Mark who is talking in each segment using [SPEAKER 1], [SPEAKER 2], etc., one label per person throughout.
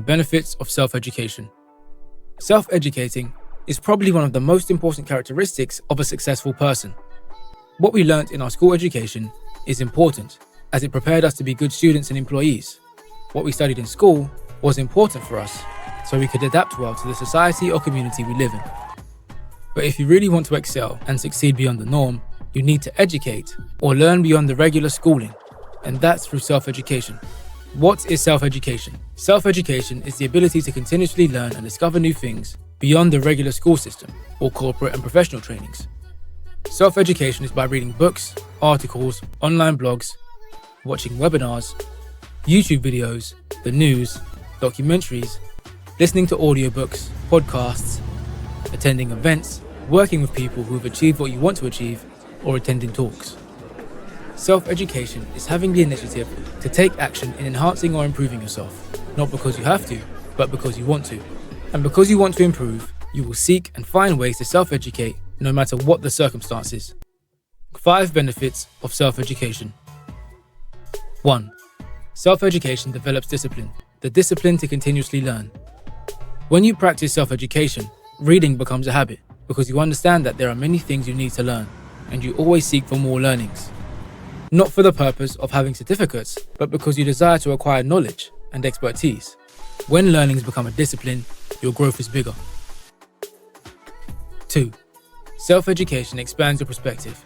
[SPEAKER 1] benefits of self-education. Self-educating is probably one of the most important characteristics of a successful person. What we learnt in our school education is important, as it prepared us to be good students and employees. What we studied in school was important for us, so we could adapt well to the society or community we live in. But if you really want to excel and succeed beyond the norm, you need to educate or learn beyond the regular schooling, and that's through self-education. What is self-education? Self-education is the ability to continuously learn and discover new things beyond the regular school system or corporate and professional trainings. Self-education is by reading books, articles, online blogs, watching webinars, YouTube videos, the news, documentaries, listening to audiobooks, podcasts, attending events, working with people who have achieved what you want to achieve, or attending talks. Self-education is having the initiative to take action in enhancing or improving yourself, not because you have to, but because you want to. And because you want to improve, you will seek and find ways to self-educate no matter what the circumstances. 5 benefits of self-education. 1. Self-education develops discipline, the discipline to continuously learn. When you practice self-education, reading becomes a habit because you understand that there are many things you need to learn, and you always seek for more learnings. Not for the purpose of having certificates, but because you desire to acquire knowledge and expertise. When learnings become a discipline, your growth is bigger. 2. Self-education expands your perspective.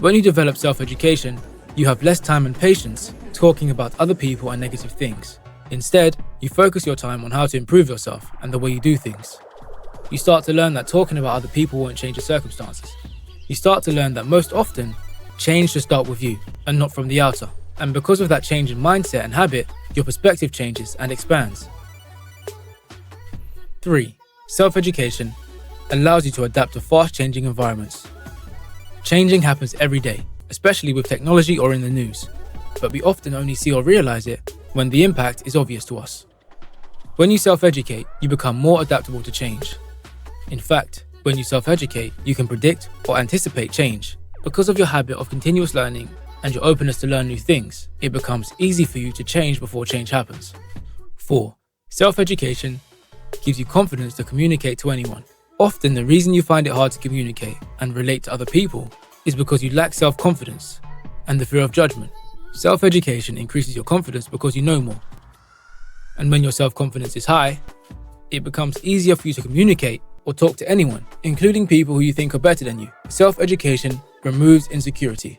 [SPEAKER 1] When you develop self-education, you have less time and patience talking about other people and negative things. Instead, you focus your time on how to improve yourself and the way you do things. You start to learn that talking about other people won't change your circumstances. You start to learn that most often, change should start with you and not from the outer. And because of that change in mindset and habit, your perspective changes and expands. 3. Self-education allows you to adapt to fast-changing environments. Changing happens every day, especially with technology or in the news, but we often only see or realize it when the impact is obvious to us. When you self-educate, you become more adaptable to change. In fact, when you self-educate, you can predict or anticipate change. Because of your habit of continuous learning and your openness to learn new things, it becomes easy for you to change before change happens. 4. Self-education gives you confidence to communicate to anyone. Often the reason you find it hard to communicate and relate to other people is because you lack self-confidence and the fear of judgment. Self-education increases your confidence because you know more. And when your self-confidence is high, it becomes easier for you to communicate or talk to anyone, including people who you think are better than you. Self-education removes insecurity.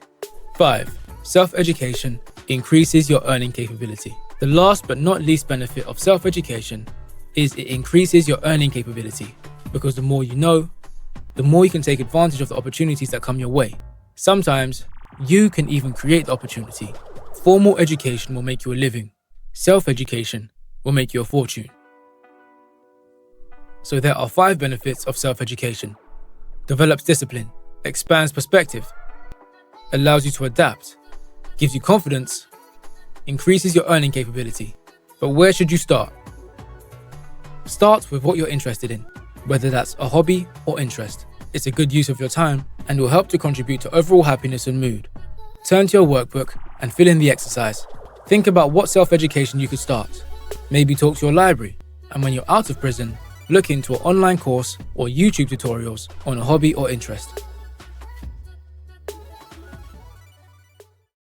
[SPEAKER 1] 5. Self-education increases your earning capability. The last but not least benefit of self-education is it increases your earning capability, because the more you know, the more you can take advantage of the opportunities that come your way. Sometimes, you can even create the opportunity. Formal education will make you a living. Self-education will make you a fortune. So there are 5 benefits of self-education. Develops discipline, expands perspective, allows you to adapt, gives you confidence, increases your earning capability. But where should you start? Start with what you're interested in, whether that's a hobby or interest. It's a good use of your time and will help to contribute to overall happiness and mood. Turn to your workbook and fill in the exercise. Think about what self-education you could start. Maybe talk to your library, and when you're out of prison, look into an online course or YouTube tutorials on a hobby or interest.